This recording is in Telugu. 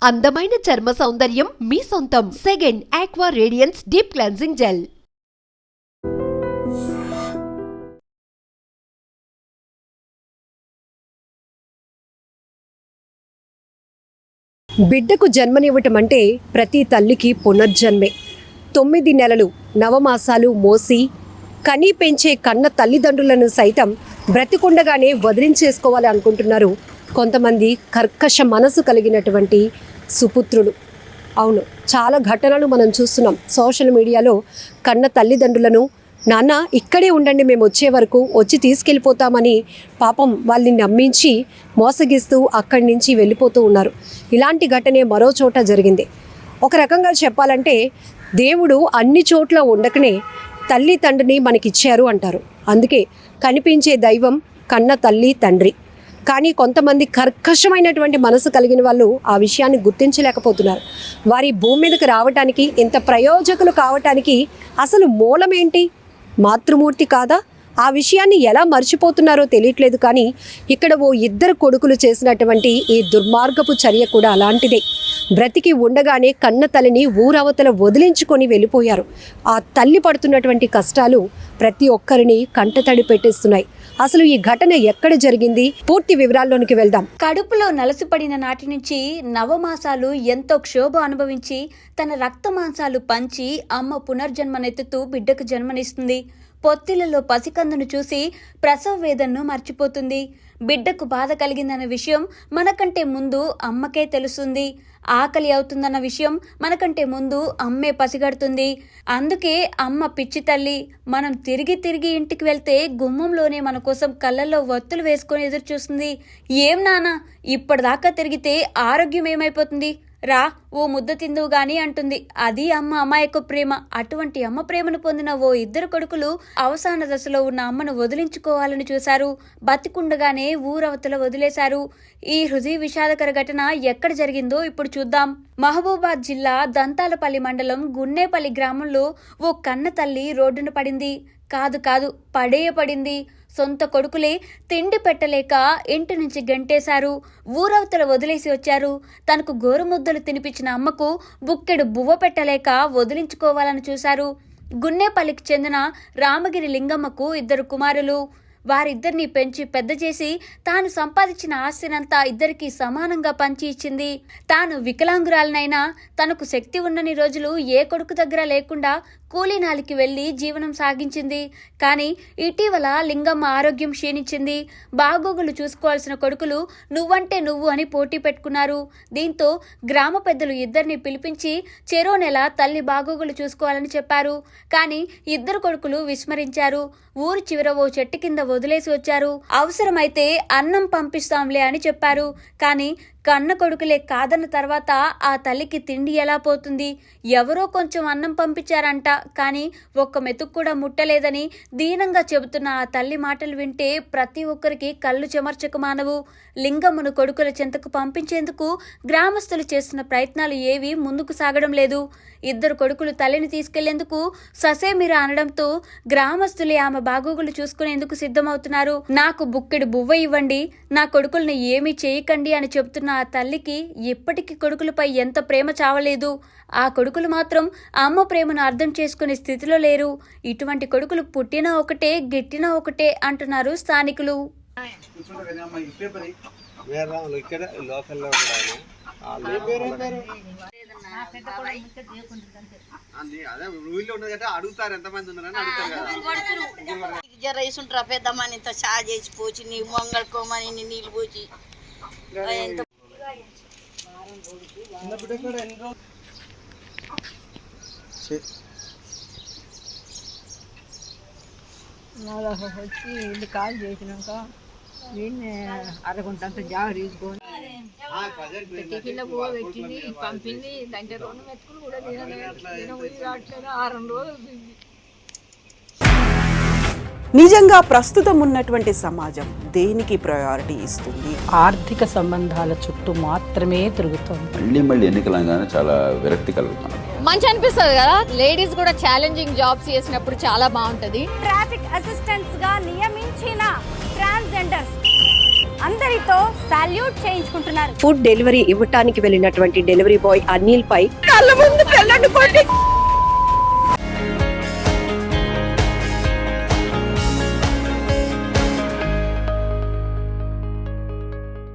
అందమైన చర్మ సౌందర్యం మీ సొంతం. Second aqua radiance deep cleansing gel. బిడ్డకు జన్మనివ్వటం అంటే ప్రతి తల్లికి పునర్జన్మే. 9 నెలలు నవమాసాలు మోసి కని పెంచే కన్న తల్లిదండ్రులను సైతం బ్రతికుండగానే వదిలించేసుకోవాలి అనుకుంటున్నారు కొంతమంది కర్కశ మనసు కలిగినటువంటి సుపుత్రులు. అవును, చాలా ఘటనలు మనం చూస్తున్నాం సోషల్ మీడియాలో. కన్న తల్లిదండ్రులను నాన్న ఇక్కడే ఉండండి, మేము వచ్చే వరకు వచ్చి తీసుకెళ్ళిపోతామని పాపం వాళ్ళని నమ్మించి మోసగిస్తూ అక్కడి నుంచి వెళ్ళిపోతూ ఉన్నారు. ఇలాంటి ఘటనే మరో చోట జరిగింది. ఒక రకంగా చెప్పాలంటే దేవుడు అన్ని చోట్ల ఉండకనే తల్లి తండ్రిని మనకిచ్చారు అంటారు. అందుకే కనిపించే దైవం కన్న తల్లి తండ్రి. కానీ కొంతమంది కర్కశమైనటువంటి మనసు కలిగిన వాళ్ళు ఆ విషయాన్ని గుర్తించలేకపోతున్నారు. వారి భూమి మీదకి రావటానికి, ఇంత ప్రయోజకులు కావటానికి అసలు మూలమేంటి? మాతృమూర్తి కాదా? ఆ విషయాన్ని ఎలా మర్చిపోతున్నారో తెలియట్లేదు. కానీ ఇక్కడ ఓ 2 కొడుకులు చేసినటువంటి ఈ దుర్మార్గపు చర్య కూడా అలాంటిదే. బ్రతికి ఉండగానే కన్న తల్లిని ఊరవతల వదిలించుకొని వెళ్ళిపోయారు. ఆ తల్లి పడుతున్నటువంటి కష్టాలు ప్రతి ఒక్కరిని కంటతడి పెట్టేస్తున్నాయి. అసలు ఈ ఘటన ఎక్కడ జరిగింది? పూర్తి వివరాల్లోనికి వెళ్దాం. కడుపులో నలసిపడిన నాటి నుంచి నవమాసాలు ఎంతో క్షోభ అనుభవించి తన రక్త మాంసాలు పంచి అమ్మ పునర్జన్మనెత్తుతూ బిడ్డకు జన్మనిస్తుంది. పొత్తిళ్లలో పసికందును చూసి ప్రసవ వేదనను మర్చిపోతుంది. బిడ్డకు బాధ కలిగిందన్న విషయం మనకంటే ముందు అమ్మకే తెలుస్తుంది. ఆకలి అవుతుందన్న విషయం మనకంటే ముందు అమ్మే పసిగడుతుంది. అందుకే అమ్మ పిచ్చి తల్లి. మనం తిరిగి ఇంటికి వెళ్తే గుమ్మంలోనే మన కోసం కళ్ళల్లో వత్తులు వేసుకొని ఎదురు చూస్తుంది. ఏం నాన్న ఇప్పటిదాకా తిరిగితే ఆరోగ్యం ఏమైపోతుంది, రా ఓ ముద్ద తిందువు గాని అంటుంది. అది అమ్మ అమాయక ప్రేమ. అటువంటి అమ్మ ప్రేమను పొందిన ఓ 2 కొడుకులు అవసాన దశలో ఉన్న అమ్మను వదిలించుకోవాలని చూశారు. బతికుండగానే ఊరవతల వదిలేశారు. ఈ హృదయ విషాదకర ఘటన ఎక్కడ జరిగిందో ఇప్పుడు చూద్దాం. మహబూబాద్ జిల్లా దంతాలపల్లి మండలం గున్నేపల్లి గ్రామంలో ఓ కన్న తల్లి రోడ్డున పడింది. కాదు పడింది. సొంత కొడుకులే తిండి పెట్టలేక ఇంటి నుంచి గంటేశారు. ఊరవతల వదిలేసి వచ్చారు. తనకు గోరుముద్దలు తినిపించిన అమ్మకు బుక్కెడు బువ్వ పెట్టలేక వదిలించుకోవాలని చూశారు. గున్నేపల్లికి చెందిన రామగిరి లింగమ్మకు 2 కుమారులు. వారిద్దరిని పెంచి పెద్ద చేసి తాను సంపాదించిన ఆస్తినంతా ఇద్దరికి సమానంగా పంచి ఇచ్చింది. తాను వికలాంగురాలనైనా తనకు శక్తి ఉన్నన్ని రోజులు ఏ కొడుకు దగ్గర లేకుండా కూలీనాలికి వెళ్లి జీవనం సాగించింది. కానీ ఇటీవల లింగమ్మ ఆరోగ్యం క్షీణించింది. బాగోగులు చూసుకోవాల్సిన కొడుకులు నువ్వంటే నువ్వు అని పోటీ పెట్టుకున్నారు. దీంతో గ్రామ పెద్దలు 2 పిలిపించి చెరో నెల తల్లి బాగోగులు చూసుకోవాలని చెప్పారు. కానీ 2 కొడుకులు విస్మరించారు. ఊరి చివర ఓ చెట్టు కింద వదిలేసి వచ్చారు. అవసరమైతే అన్నం పంపిస్తాంలే అని చెప్పారు. కానీ కన్న కొడుకులే కాదన్న తర్వాత ఆ తల్లికి తిండి ఎలా పోతుంది? ఎవరో కొంచెం అన్నం పంపించారంట, కానీ ఒక్క మెతుకు కూడా ముట్టలేదని దీనంగా చెబుతున్న ఆ తల్లి మాటలు వింటే ప్రతి ఒక్కరికి కళ్ళు చెమర్చక మానవు. లింగమ్మను కొడుకుల చెంతకు పంపించేందుకు గ్రామస్తులు చేస్తున్న ప్రయత్నాలు ఏవి ముందుకు సాగడం లేదు. 2 కొడుకులు తల్లిని తీసుకెళ్లేందుకు ససేమిరా అనడంతో గ్రామస్తులే ఆమె బాగోగులు చూసుకునేందుకు సిద్ధమవుతున్నారు. నాకు బుక్కెడు బువ్వ ఇవ్వండి, నా కొడుకుల్ని ఏమీ చేయకండి అని చెబుతున్న ఆ తల్లికి ఇప్పటికీ కొడుకులపై ఎంత ప్రేమ చావలేదు. ఆ కొడుకులు మాత్రం అమ్మ ప్రేమను అర్థం చేసుకునే స్థితిలో లేరు. ఇటువంటి కొడుకులు పుట్టినా ఒకటే గిట్టినా ఒకటే అంటున్నారు స్థానికులు. జర వేసుంటారా పెద్దమ్మని ఇంత చా చేసి పోచి నీ మంగళకోమని నీళ్ళు పోచి వచ్చి ఇల్లు కాల్ చేసినాక వీడిని అరగంట అంత జాగ తీసుకొని కింద పువ్వు పెట్టింది పంపింది. దాంట్లో 2 మెతుకులు కూడా తినట్లేదు. 6 రోజులు. నిజంగా ప్రస్తుతం ఉన్నటువంటి సమాజం దేనికి ప్రయారిటీ ఇస్తుంది? ఆర్థిక సంబంధాల చుట్టూ మాత్రమే తిరుగుతుంది. మళ్ళీ ఎన్నికలంగానే చాలా విరక్తి కలుగుతాను. మంచి అనిపిస్తుంది కదా, లేడీస్ కూడా ఛాలెంజింగ్ జాబ్స్ చేసినప్పుడు చాలా బాగుంటది. ట్రాఫిక్ అసిస్టెంట్స్ గా నియమించిన ట్రాన్స్జెండర్స్ అందరితో సాల్యూట్ చేయించుకుంటున్నారు. ఫుడ్ డెలివరీ ఇవ్వటానికి వెళ్ళినటువంటి డెలివరీ బాయ్ అనిల్ పై కళ్ళ ముందు